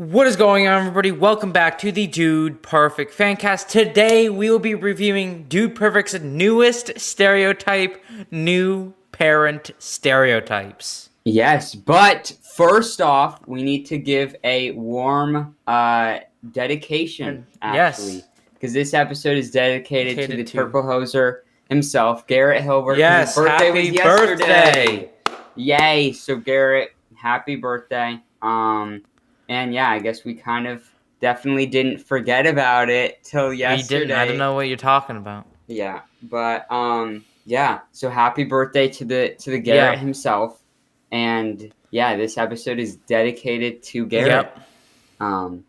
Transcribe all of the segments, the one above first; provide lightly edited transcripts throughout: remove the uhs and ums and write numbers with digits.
What is going on, everybody? Welcome back to the Dude Perfect Fancast. Today, we will be reviewing Dude Perfect's newest stereotype, new parent stereotypes. Yes, but first off, we need to give a warm dedication, And actually, yes, because this episode is dedicated to the dedicated to Purple Hoser himself, Garrett Hilbert, because his yes, birthday was happy yesterday. birthday! Yay! So Garrett, happy birthday. And yeah, I guess we kind of definitely didn't forget about it till We didn't. I don't yesterday. know what you're talking about. Yeah, but yeah. So happy birthday to the Garrett Yeah. himself, and yeah, this episode is dedicated to Garrett. Yep. Um,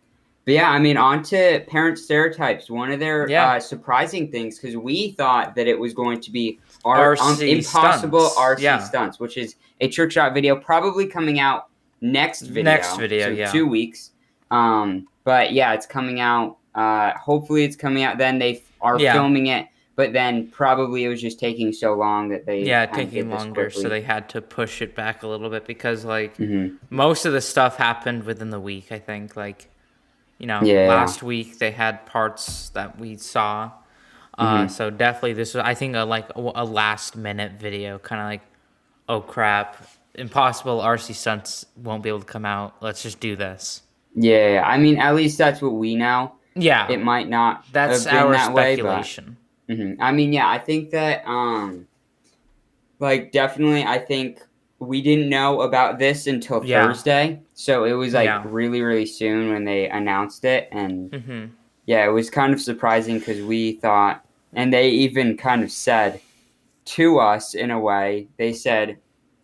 but yeah, I mean, on to parent stereotypes. One of their Yeah. surprising things, because we thought that it was going to be our RC impossible stunts. RC Yeah. stunts, which is a trick shot video, probably coming out next Next video, video. so Yeah. 2 weeks. But yeah, it's coming out. Hopefully, it's coming out. Then they are Yeah. filming it. But then probably it was just taking so long that they Yeah, kind of did taking this longer, so quickly. they had to push it back a little bit because, like, Mm-hmm. most of the stuff happened within the week, I think. Like, Yeah. last week they had parts that we saw. Mm-hmm. So definitely this was, I think, a last minute video, kind of like, oh crap, impossible RC stunts won't be able to come out. Let's just do this. Yeah, I mean, at least that's what we know. Yeah, It might not that's have been our that way, but speculation. I mean, yeah, I think that like definitely, I think we didn't know about this until Yeah. Thursday, so it was like Yeah. really, really soon when they announced it, and Mm-hmm. yeah, it was kind of surprising because we thought, and they even kind of said to us in a way, they said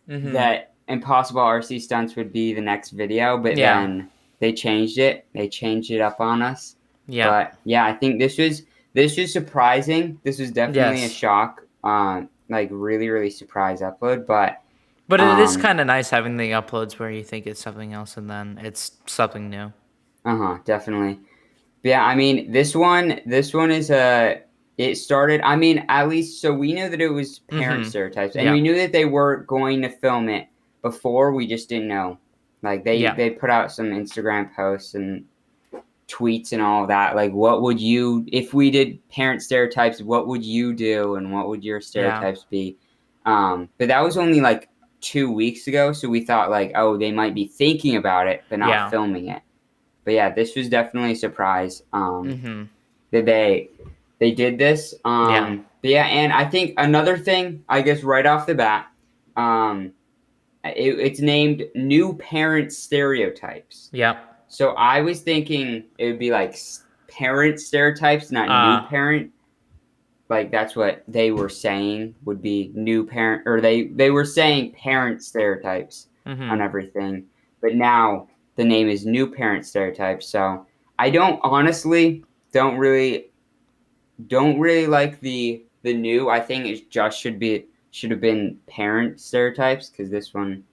Mm-hmm. that Impossible RC Stunts would be the next video, but Yeah. then they changed it. They changed it up on us. Yeah. But yeah, I think this was surprising. This was definitely a Yes. shock. Like really, really surprise upload. But But it is kind of nice having the uploads where you think it's something else and then it's something new. definitely. But yeah, I mean this one is it started. I mean, at least so we knew that it was parent Mm-hmm. stereotypes, and Yeah. we knew that they were going to film it before. We just didn't know. Like they put out some Instagram posts and tweets and all of that. Like, what would you, if we did parent stereotypes, what would you do, and what would your stereotypes be? But that was only like 2 weeks ago, so we thought like, oh, they might be thinking about it but not filming it. But yeah, this was definitely a surprise. Mm-hmm. That they did this. Yeah. But yeah, and I think another thing, I guess right off the bat, it's named New Parent Stereotypes. Yep. So I was thinking it would be like parent stereotypes, not new parent. Like that's what they were saying would be new parent, or they were saying parent stereotypes on everything. But now the name is New Parent Stereotypes. So I don't really like the new. I think it just should have been parent stereotypes, because this one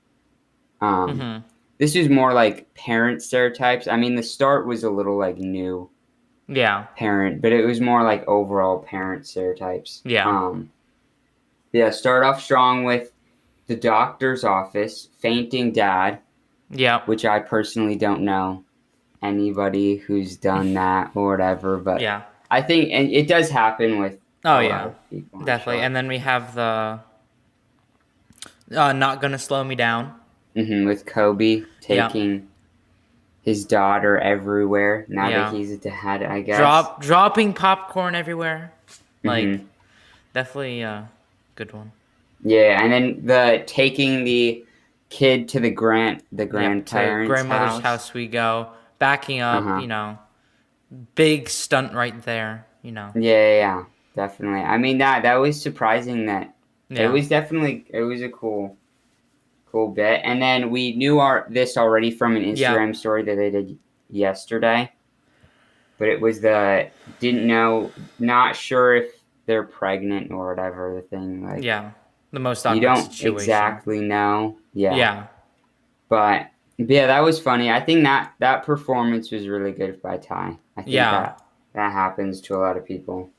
this is more like parent stereotypes. I mean, the start was a little like new parent, but it was more like overall parent stereotypes. Yeah, start off strong with the doctor's office, fainting dad. Which I personally don't know anybody who's done that or whatever, but I think, and it does happen with a lot of people. Definitely. And then we have the Not Gonna Slow Me Down. With Kobe taking his daughter everywhere now that he's a dad, I guess. Dropping popcorn everywhere. Like, definitely a good one. Yeah, and then the taking the kid to the grandparents' to grandmother's house we go. Backing up, big stunt right there, Yeah, definitely. I mean, that was surprising that it was a cool bit. And then we knew this already from an Instagram story that they did yesterday. But it was not sure if they're pregnant or whatever the thing. Like, the most awkward you don't situation. exactly know. But yeah, that was funny. I think that performance was really good by Ty. I think that happens to a lot of people.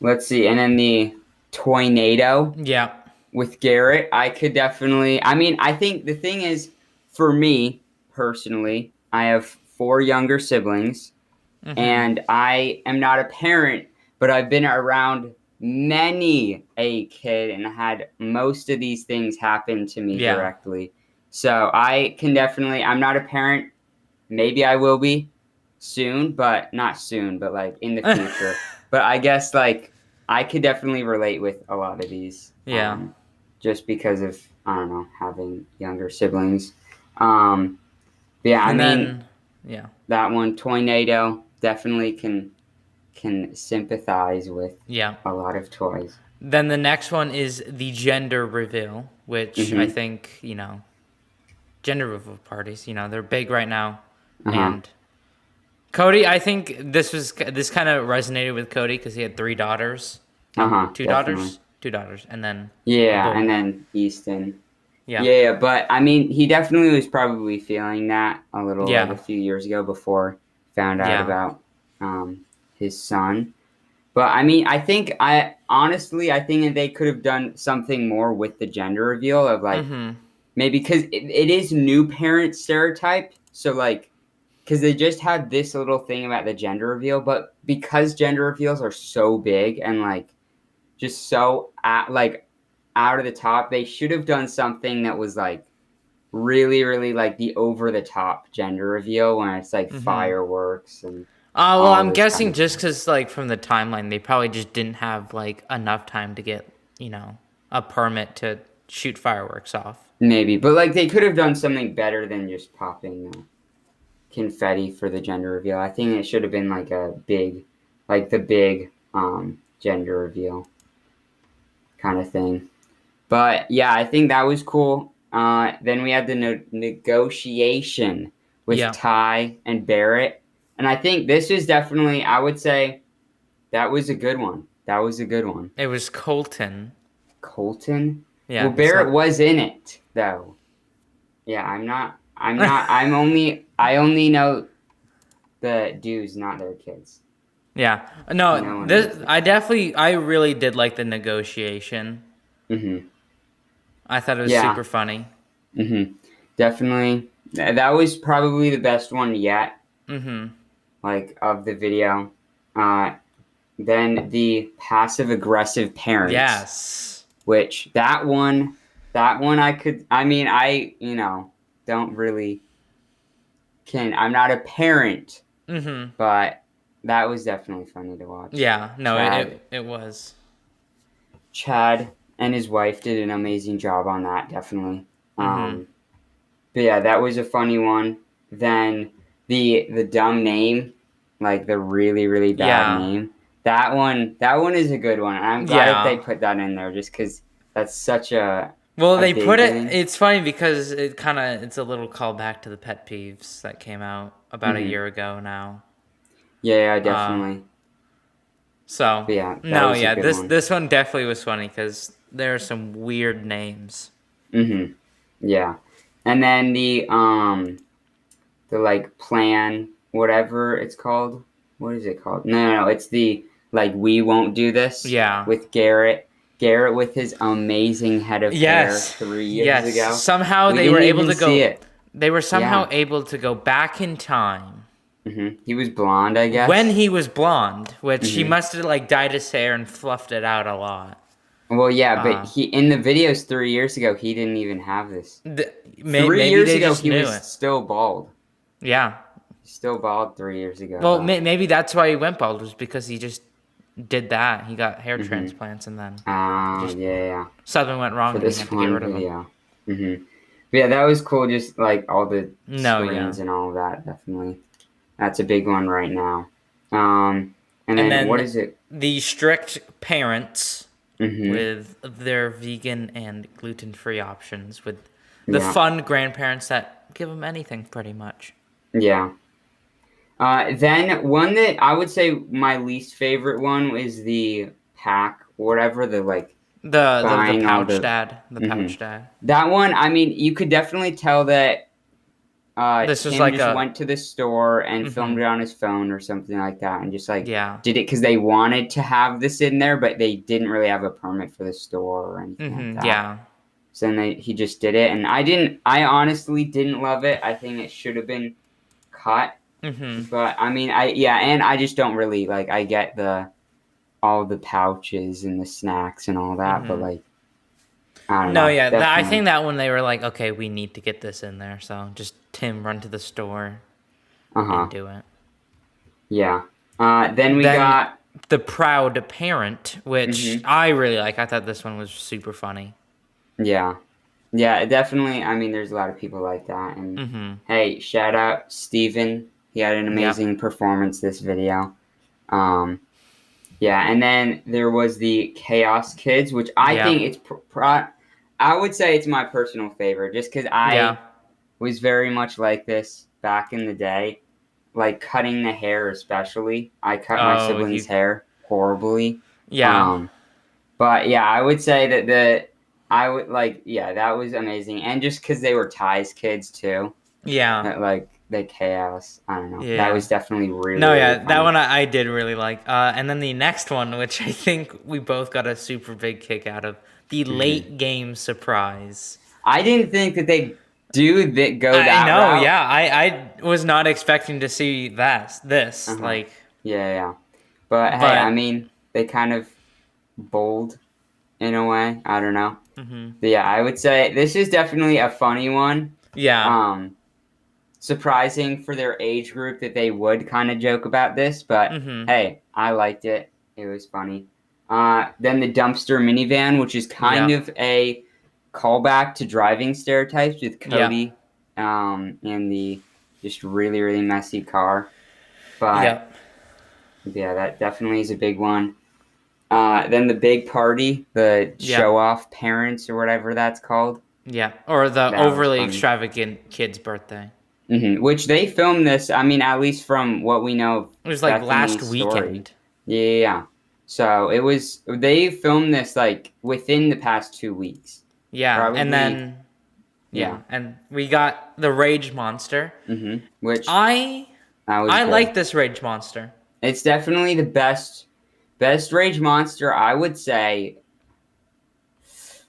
Let's see, and then the Toynado. With Garrett, I could definitely. I mean, I think the thing is, for me personally, I have 4 younger siblings, and I am not a parent, but I've been around many a kid and had most of these things happen to me Yeah. directly. So I can definitely, I'm not a parent. Maybe I will be soon, but not soon, but like in the future. But I guess like I could definitely relate with a lot of these. Yeah. Just because of, I don't know, having younger siblings. But yeah, I And mean, then, yeah. that one, Toynado, definitely can sympathize with Yeah. a lot of toys. Then the next one is the gender reveal, which I Mm-hmm. think, gender reveal parties, they're big right now. Uh-huh. And Cody, I think this kind of resonated with Cody because he had 3 daughters. No, Uh-huh. Definitely. 2 daughters, and then a Yeah, and boy. then Easton. Yeah. Yeah, but I mean, he definitely was probably feeling that a little like a Yeah. few years ago before he found out Yeah. about his son. But I mean, I think that they could have done something more with the gender reveal of like maybe because it is new parent stereotype. So like, because they just had this little thing about the gender reveal, but because gender reveals are so big and like just so like out of the top, they should have done something that was like really, really like the over the top gender reveal when it's like fireworks and Well, all I'm this kind guessing of just stuff. because, like, from the timeline, they probably just didn't have, like, enough time to get, a permit to shoot fireworks off. Maybe, but like they could have done something better than just popping confetti for the gender reveal. I think it should have been like a big, like the big gender reveal kind of thing. But yeah, I think that was cool. Then we had the negotiation with Yeah. Ty and Barrett, and I think this is definitely, I would say, that was a good one. That was a good one. It was Colton. Colton. Well, Yeah, Barrett was in it though. Yeah, I'm not. I'm not. I'm only. I only know the dudes, not their kids. Yeah. No No, one knows this the I really did like the negotiation. Mm-hmm. I thought it was Yeah. super funny. Mm-hmm. Definitely. That was probably the best one yet. Like of the video. Uh, then the passive aggressive parents, Yes. which that one I could. I mean, don't really can. I'm not a parent, but that was definitely funny to watch. Yeah. No, Chad. it was. Chad and his wife did an amazing job on that, definitely. But yeah, that was a funny one. Then the dumb name, like the really really bad Yeah. name. That one is a good one. And I'm glad that they Yeah. put that in there, just because that's such Well, a they put big it. thing. It's funny because it's a little callback to the pet peeves that came out about a year ago now. Yeah, definitely. So But yeah, that no, was a yeah, good one. this one definitely was funny because there are some weird names. Yeah, and then the like plan, whatever it's called. What is it called? No, it's the like we won't do this Yeah. with Garrett. Garrett with his amazing head of hair Yes. 3 years Yes. ago. Somehow We they were didn't able even to see go. it. They were somehow Yeah. able to go back in time He was blonde, I guess. when he was blonde, which he hmm must have like dyed his hair and fluffed it out a lot. Well, yeah, but he in the videos 3 years ago, he didn't even have this. Three Maybe years they ago, just he knew was it. still bald. Yeah. Still bald 3 years ago. Well, But maybe that's why he went bald was because he just did that. He got hair transplants and then just yeah. something went wrong For and he this had to get one rid of them. video. But yeah, that was cool. Just like all the No, screens yeah. and all of that. Definitely, that's a big one right now. And And then what then is it? the strict parents Mm-hmm. with their vegan and gluten-free options, with the Yeah. fun grandparents that give them anything pretty much. Yeah. Then one that I would say my least favorite one is the pack, whatever the like The buying all pouch the. dad, the pouch dad. That one, I mean, you could definitely tell that This was Tim like just a went to the store and filmed it on his phone or something like that, and just like yeah. did it because they wanted to have this in there, but they didn't really have a permit for the store or anything like that. Yeah. So then he just did it, and I honestly didn't love it. I think it should have been cut. Mm-hmm. But I mean, and I just don't really like. I get all the pouches and the snacks and all that, but Mm-hmm. like, I don't No, know. yeah, I Definitely. think that one they were like, okay, we need to get this in there, so just Tim run to the store Uh-huh. and do it. Yeah. Then we Then got. the Proud Parent, which Mhm. I really like. I thought this one was super funny. Yeah. Yeah, definitely. I mean, there's a lot of people like that. And Mm-hmm. hey, shout out Steven. He had an Yep. amazing performance this video. Um, yeah, and then there was the Chaos Kids, which I think Yep. it's I would say it's my personal favorite, just because Yeah. I was very much like this back in the day, like cutting the hair especially. I cut my Oh, siblings' hair horribly. yeah. Um, but yeah, I would say that I would like that was amazing, and just because they were Ty's kids too, Yeah. like the chaos. I don't know. That Yeah. was definitely really No, really yeah, that funny. one I did really like. And then the next one, which I think we both got a super big kick out of, the Hmm. late game surprise. I didn't think that they go I that know, route. yeah. I was not expecting to see this. Uh huh. Like, Yeah. But hey, I but mean, they kind of bold in a way. I don't know. mhm. But yeah, I would say this is definitely a funny one. Yeah. Um, Surprising for their age group that they would kind of joke about this, but Mhm. hey, I liked it. It was funny. Then the dumpster minivan, which is kind Yeah. of a callback to driving stereotypes with Yeah. Cody, and the just really really messy car. But Yeah. yeah, that definitely is a big one. Then the big party, the Yeah. show off parents or whatever that's called. Yeah. Or the That was overly funny. extravagant kid's birthday. Which they filmed this. I mean, at least from what we know of It was like last Bethany's story. weekend. Yeah. So it was. They filmed this like within the past 2 weeks. Yeah. And Probably. then Yeah. yeah, and we got the Rage Monster. Which I that was I good. like this Rage Monster. It's definitely the best rage monster. I would say.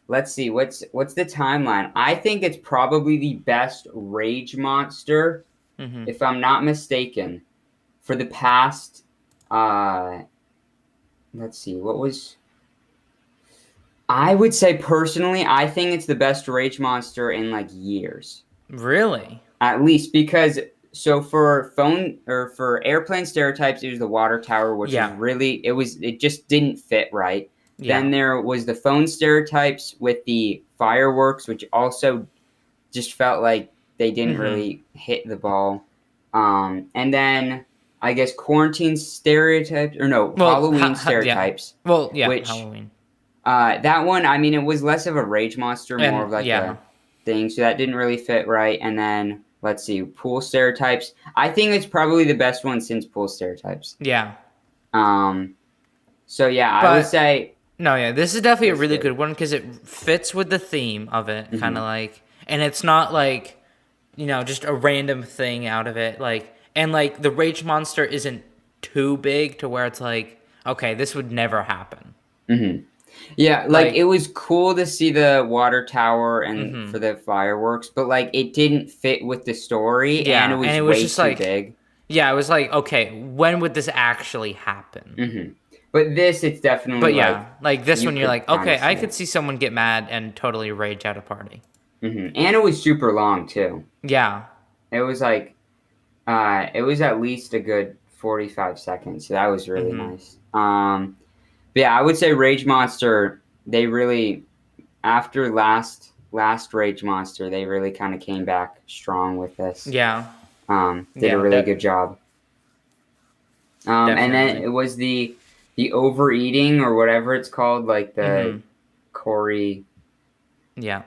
Let's see. What's the timeline? I think it's probably the best rage monster, Mhm. if I'm not mistaken, for the past. Uh, let's see. What was I would say personally, I think it's the best rage monster in like years. Really? At least because so for phone or for airplane stereotypes, it was the water tower, which was Yeah. really it just didn't fit right. Yeah. Then there was the phone stereotypes with the fireworks, which also just felt like they didn't Mhm. really hit the ball. And then I guess quarantine stereotypes or no Well, Halloween yeah. stereotypes, Well, yeah, which Halloween. that one, I mean, it was less of a rage monster, more And of like yeah. a thing, so that didn't really fit right. And then let's see, pool stereotypes. I think it's probably the best one since pool stereotypes. Yeah. Um, so yeah, I would But say no, yeah, this is definitely a it's really good. good one because it fits with the theme of it, kind Hmm. of like, and it's not like, just a random thing out of it. Like, and like the Rage Monster isn't too big to where it's like, okay, this would never happen. Hmm. Yeah, like it Like, was cool to see the water tower and mm-hmm. for the fireworks, but like it didn't fit with the story, and it Yeah, and was it was way just too like, big. yeah, it was like, okay, when would this actually happen? Hmm. But this, it's definitely But like yeah, like this you one, you're could like, kind okay, of I see could it. see someone get mad and totally rage at a party. And it was super long too. Yeah, It was like it was at least a good 45 seconds. So that was really mm-hmm. nice. But yeah, I would say Rage Monster. They really after last Rage Monster, they really kind of came back strong with this. Yeah, Did a yeah, really good job. And then definitely. it was the overeating or whatever it's called, like the Mm-hmm. Cory. Yeah.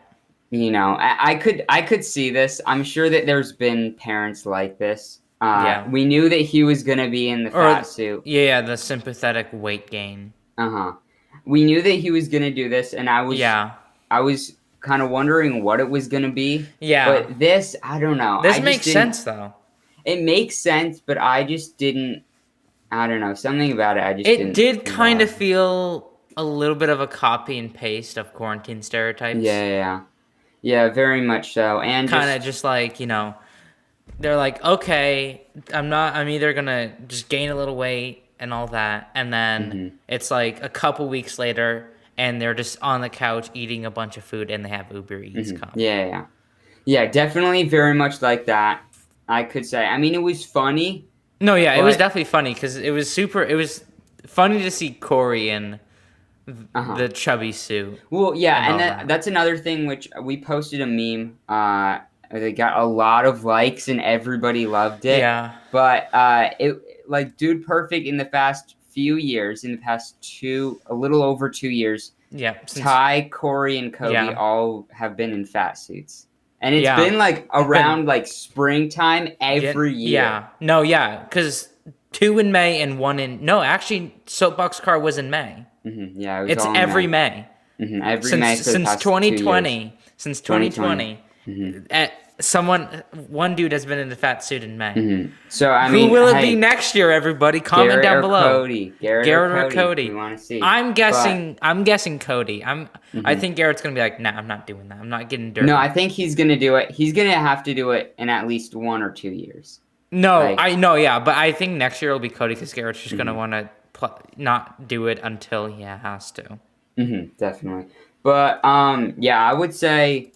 I could see this. I'm sure that there's been parents like this. Yeah. We knew that he was gonna be in the fat Or suit. yeah, the sympathetic weight gain. Uh-huh. We knew that he was gonna do this, and Yeah. I was kind of wondering what it was gonna be. Yeah. But this, I don't know. This I just makes didn't. sense though. It makes sense, but I just didn't. I don't know. Something about it, I just It didn't did kind of love. feel a little bit of a copy and paste of Quarantine Stereotypes. Yeah, very much so. And Kind of just like, they're like, okay, I'm either gonna just gain a little weight and all that, and then it's like a couple weeks later, and they're just on the couch eating a bunch of food, and they have Uber Eats come. Yeah, definitely very much like that, I could say. I mean, it was funny. No, yeah, it was definitely funny, because it was funny to see Cory in the chubby suit. Well, yeah, and that's another thing, which we posted a meme. They got a lot of likes and everybody loved it. Yeah. But Dude Perfect in the past few years, in the past a little over 2 years, Ty, Cory, and Cody all have been in fat suits. And it's been like around like springtime every year. Yeah. No, yeah, because 2 in May and 1 in... No, actually, Soapbox Car was in May. Yeah, it's every May. Every May for the past 2020. Since 2020. One dude has been in the fat suit in May. So I mean, who will it be next year? Everybody, comment Garrett down below. Garrett or Cody. We want to see. I'm guessing Cody. I think Garrett's gonna be like, nah, I'm not doing that. I'm not getting dirty. No, I think he's gonna do it. He's gonna have to do it in at least 1 or 2 years. No, I know, yeah, but I think next year it'll be Cody because Garrett's just gonna want to not do it until he has to. Definitely. But yeah, I would say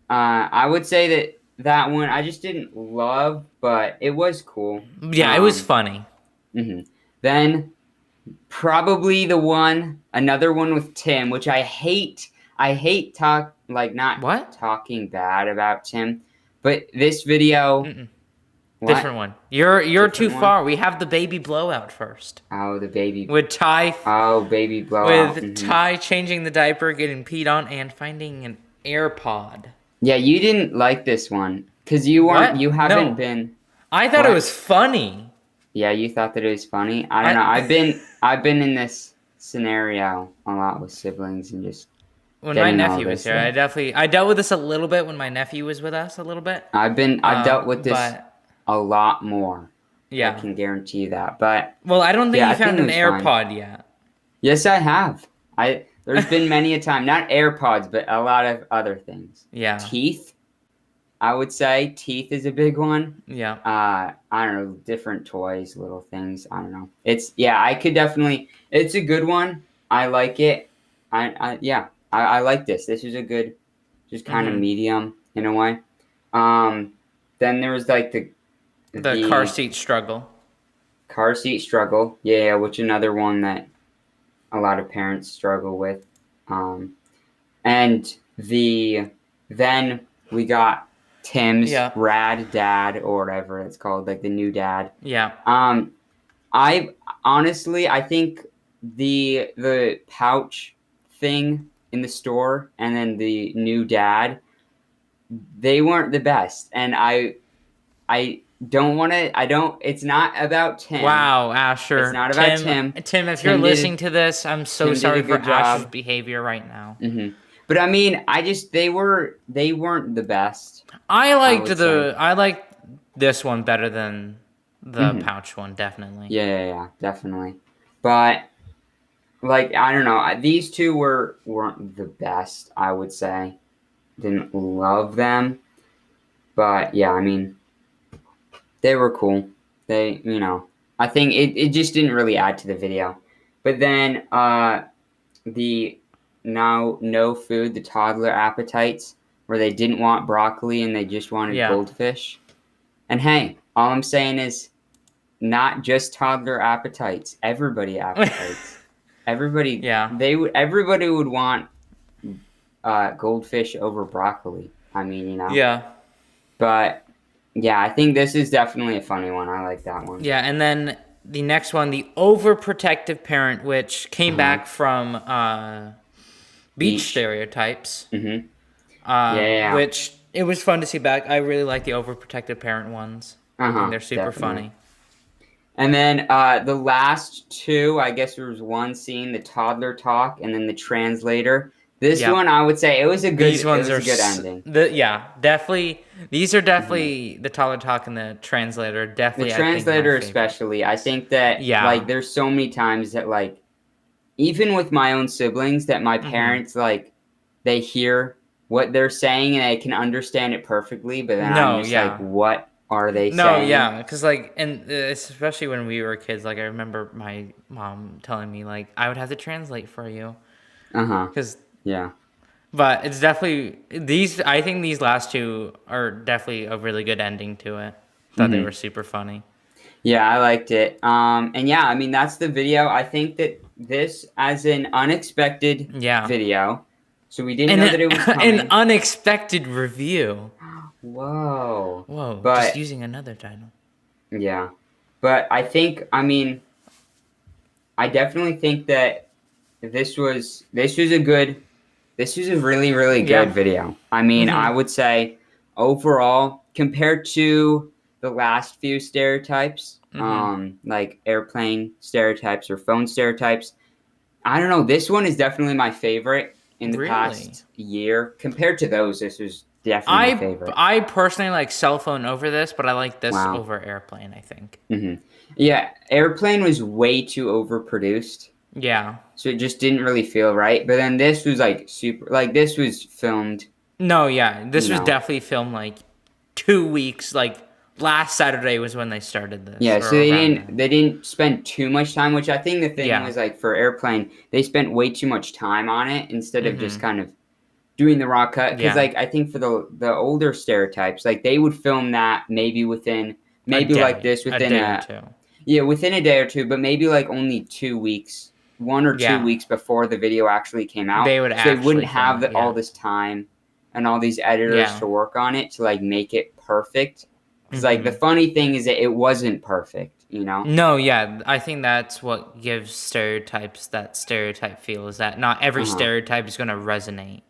that one I just didn't love, but it was cool. Yeah, it was funny. Then probably another one with Tim, which I hate. I hate talking bad about Tim, but this video. Different one. You're too far. We have the baby blowout first. Oh, the baby. With Ty. Oh, baby blowout. With Ty changing the diaper, getting peed on, and finding an AirPod. Yeah, you didn't like this one because you haven't been. I thought it was funny. Yeah, you thought that it was funny. I don't know. I've been in this scenario a lot with siblings and just. When my nephew was here, I dealt with this a little bit when my nephew was with us a little bit. I've dealt with this a lot more. Yeah, I can guarantee you that. But I don't think you found an AirPod yet. Yes, I have. There's been many a time, not AirPods, but a lot of other things. Yeah. Teeth, I would say. Teeth is a big one. Yeah. I don't know, different toys, little things. I don't know. It's a good one. I like it. I like this. This is a good, just kind of medium in a way. Then there was like the car seat struggle. Car seat struggle. Yeah, which another one that a lot of parents struggle with. And then we got Tim's rad dad or whatever it's called, like the new dad. Yeah. I think the pouch thing in the store and then the new dad, they weren't the best. And it's not about Tim. Wow, Asher. It's not about Tim. Tim, if you're listening to this, I'm so sorry for Asher's behavior right now. But I mean, they weren't the best. I liked this one better than the pouch one, definitely. Yeah, definitely. But I don't know, these two weren't the best, I would say. Didn't love them. But yeah, I mean, they were cool. I think it just didn't really add to the video. But then the no food, the toddler appetites, where they didn't want broccoli and they just wanted goldfish. And hey, all I'm saying is not just toddler appetites, everybody appetites. Everybody would want goldfish over broccoli. I mean, Yeah. But yeah, I think this is definitely a funny one. I like that one. Yeah, and then the next one, the Overprotective Parent, which came back from Beach Stereotypes. Which it was fun to see back. I really like the Overprotective Parent ones. I think they're super funny. And then the last two, I guess there was one scene, the toddler talk, and then the translator. This one, I would say, it was a good ending. Definitely. These are definitely the toddler talk and the translator. Definitely, the translator especially. I think that there's so many times that even with my own siblings, that my Mm-hmm. parents like they hear what they're saying and they can understand it perfectly, but then I'm No, just like, yeah. what are they No, saying? yeah, because like, and especially when we were kids, like I remember my mom telling me like I would have to translate for you, Uh-huh. because, Yeah. but it's definitely these. I think these last two are definitely a really good ending to it. Thought they were Hmm. super funny. Yeah, I liked it. And yeah, I mean that's the video. I think that this as an unexpected Yeah, video. So we didn't and know that it was an coming. unexpected review. Whoa. Whoa, just But using another title. yeah. But I mean, I definitely think that this was a good this was a really really good Yeah. video. I mean, I Mm-hmm. would say overall compared to the last few stereotypes, Mm-hmm. like airplane stereotypes or phone stereotypes, I don't know, this one is definitely my favorite in the Really? past year. Compared to those, this was definitely my I favorite. I personally like cell phone over this, but I like this Wow. over airplane, I think. Hmm. Yeah, airplane was way too overproduced. Yeah. So it just didn't really feel right. But then this was like super, like this was filmed, No, yeah. you This was know. definitely filmed like 2 weeks. Like last Saturday was when they started this, Yeah, or so they around didn't then. they didn't spend too much time, which I think the thing Yeah. was like for airplane, they spent way too much time on it instead of just Mm-hmm. kind of doing the raw cut. Because Yeah. like I think for the older stereotypes, like they would film that maybe within maybe like this A within day or a two. yeah within a day or two, but maybe like only 2 weeks, 1 or 2 Yeah. weeks before the video actually came out, They would so they wouldn't actually film have it. all Yeah. this time and all these editors Yeah. to work on it to like make it perfect. Because like the Mm-hmm. funny thing is that it wasn't perfect, you know. No, yeah. I think that's what gives stereotypes that stereotype feel, is that not every Uh huh. stereotype is gonna resonate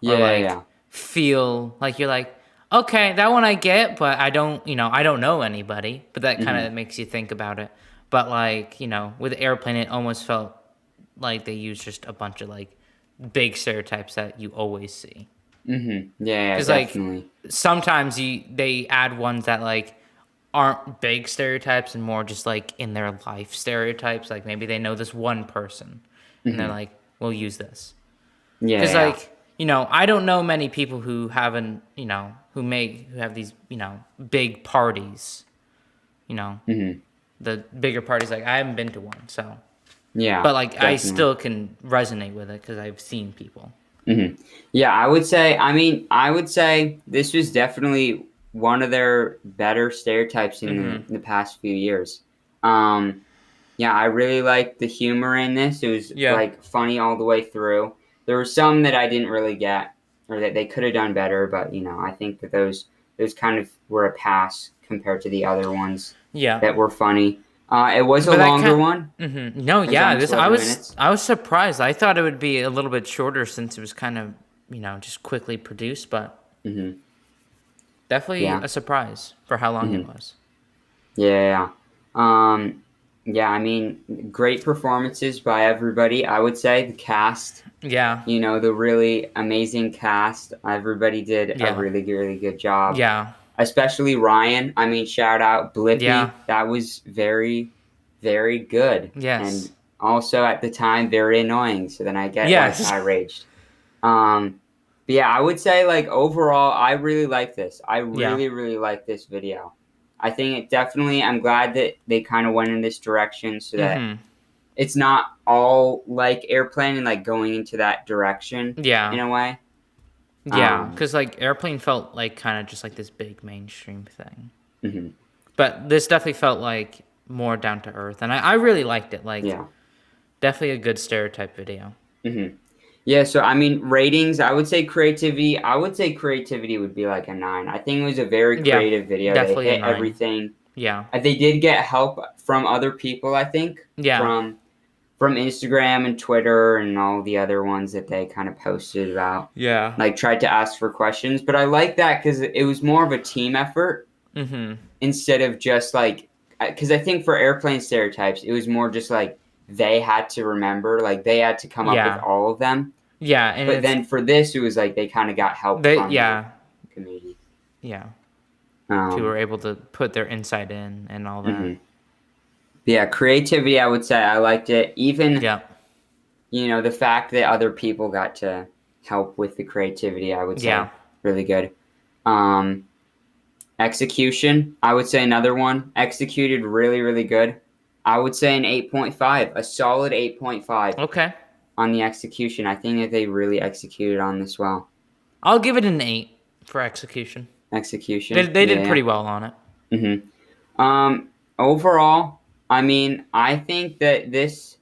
or Yeah, like yeah. feel like you're like, okay, that one I get, but I don't, I don't know anybody. But that kind Mhm. of makes you think about it. But like, with airplane, it almost felt like they used just a bunch of like big stereotypes that you always see. Mhm. Yeah, yeah, Because like definitely. sometimes they add ones that like aren't big stereotypes and more just like in their life stereotypes. Like maybe they know this one person and they're Mhm. like, we'll use this. Yeah, Because yeah. like, I don't know many people who haven't, who have these, big parties, you know, Mhm. the bigger parties. Like I haven't been to one, so, Yeah, but like I definitely. still can resonate with it because I've seen people. Mhm. Yeah, I would say. I mean, I would say this was definitely one of their better stereotypes Mm-hmm. in the past few years. Um, yeah, I really liked the humor in this. It was Yeah. like funny all the way through. There were some that I didn't really get, or that they could have done better. But I think that those kind of were a pass compared to the other ones Yeah. that were funny. It was a But that longer kind. one. No, It was yeah. almost This I 11 was minutes. I was surprised. I thought it would be a little bit shorter since it was kind of just quickly produced, but Hmm. definitely Yeah. a surprise for how long it Hmm. was. Yeah. Yeah, I mean, great performances by everybody. I would say the cast, Yeah. the really amazing cast. Everybody did a Yeah. really good job. Yeah. Especially Ryan. I mean, shout out Yeah. Blippy. That was very good. And Yes. also at the time very annoying. So then I get why Yes. Ty raged. Um, but yeah, I would say like overall, I really like this. I Yeah. really like this video. I think it definitely. I'm glad that they kind of went in this direction so that Mm-hmm. it's not all like airplane and like going into that direction in Yeah. a way. Yeah. Um, Because like airplane felt like kind of just like this big mainstream thing, mhm. but this definitely felt like more down to earth, and I really liked it. Like Yeah. definitely a good stereotype video. Hmm. Yeah, so I mean, ratings, I would say creativity. I would say creativity would be like a 9. I think it was a very Yeah. creative video. They Definitely a hit 9. everything. Yeah. They did get help from other people, I think, Yeah. from Instagram and Twitter and all the other ones that they kind of posted about, Yeah. like tried to ask for questions. But I like that because it was more of a team effort Mm-hmm. instead of just like, because I think for airplane stereotypes, it was more just like they had to remember, like they had to come up with Yeah. all of them. Yeah, and But it's then for this, it was like they kind of got help they from the yeah. community. Yeah. Who were Um, able to put their insight in and all that. mhm. Yeah, creativity, I would say I liked it. Even Yeah. the fact that other people got to help with the creativity, I would say, Yeah. really good. Execution, I would say another one. Executed really, really good. I would say an 8.5, a solid 8.5 Okay. on the execution. I think that they really executed on this well. I'll give it an 8 for execution. Execution. They did pretty well on it. Overall, I mean, I think that this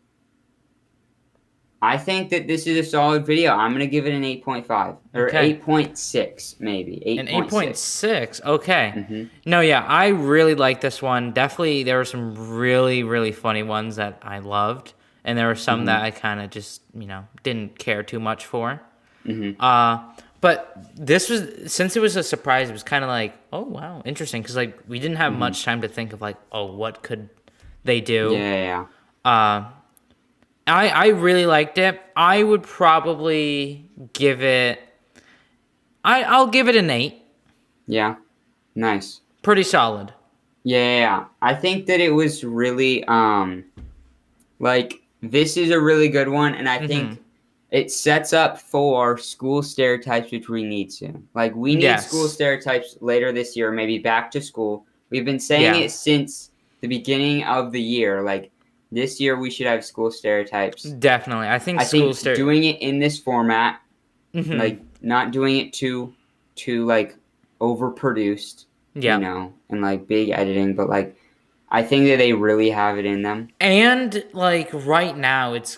is a solid video. I'm gonna give it an 8.5 or Okay. 8.6 maybe. An 8.6. Okay. Mm-hmm. No, yeah, I really like this one. Definitely, there were some really, really funny ones that I loved, and there were some that I kind of just, didn't care too much for. But this was, since it was a surprise, it was kind of like, oh wow, interesting, because like we didn't have much time to think of like, oh, what could they do? Yeah. I really liked it. I would probably give it. I'll give it an 8. Yeah. Nice. Pretty solid. Yeah. I think that it was really like this is a really good one, and I think it sets up for school stereotypes, which we need soon. Like we need school stereotypes later this year, maybe back to school. We've been saying it since the beginning of the year. Like this year, we should have school stereotypes. Definitely, I think doing it in this format, like not doing it too like overproduced, and like big editing, but like I think that they really have it in them. And like right now, it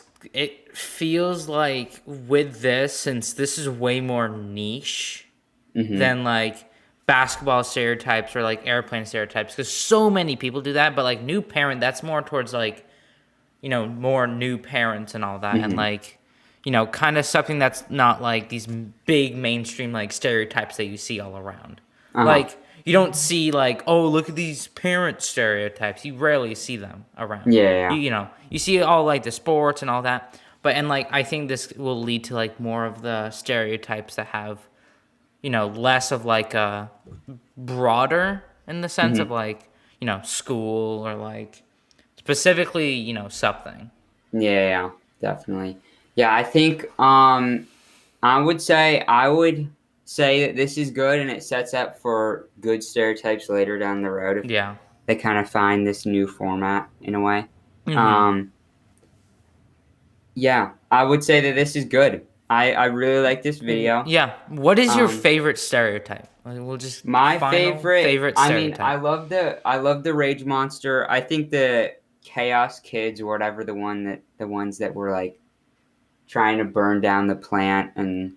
feels like with this, since this is way more niche than like basketball stereotypes or like airplane stereotypes, because so many people do that. But like new parent, that's more towards like, more new parents and all that, and like, kind of something that's not like these big mainstream like stereotypes that you see all around. Like you don't see like, oh, look at these parent stereotypes. You rarely see them around. Yeah. You see all like the sports and all that. But and like I think this will lead to like more of the stereotypes that have, less of like a broader in the sense of like, school or like specifically, something. Yeah, definitely. Yeah, I think I would say that this is good, and it sets up for good stereotypes later down the road if they kind of find this new format in a way. Yeah, I would say that this is good. I really like this video. Yeah. What is your favorite stereotype? We'll just my favorite stereotype. I love the Rage Monster. I think the Chaos Kids or whatever, the ones that were like trying to burn down the plant and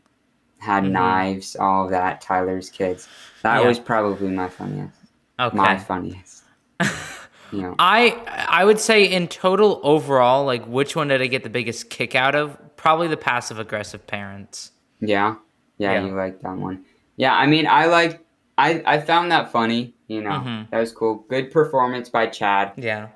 had knives, all of that. Tyler's Kids. That was probably my funniest. Okay. My funniest. I would say in total overall, like which one did I get the biggest kick out of? Probably the passive aggressive parents. Yeah, you like that one. Yeah, I mean, I found that funny. That was cool. Good performance by Chad. Yeah.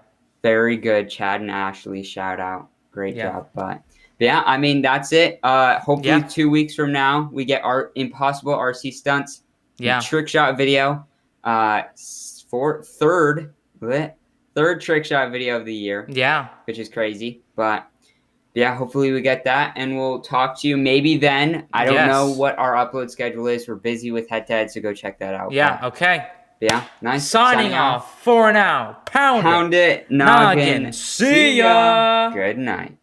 Very good, Chad and Ashley. Shout out, great job. But yeah, I mean that's it. Hopefully 2 weeks from now we get our impossible RC stunts. Trick shot video. For third trick shot video of the year. Yeah, which is crazy, but yeah, hopefully we get that, and we'll talk to you maybe then. I don't know what our upload schedule is. We're busy with head to head, so go check that out. Yeah, okay. Yeah, nice. Signing off for now. Pound it. Noggin. See ya. Good night.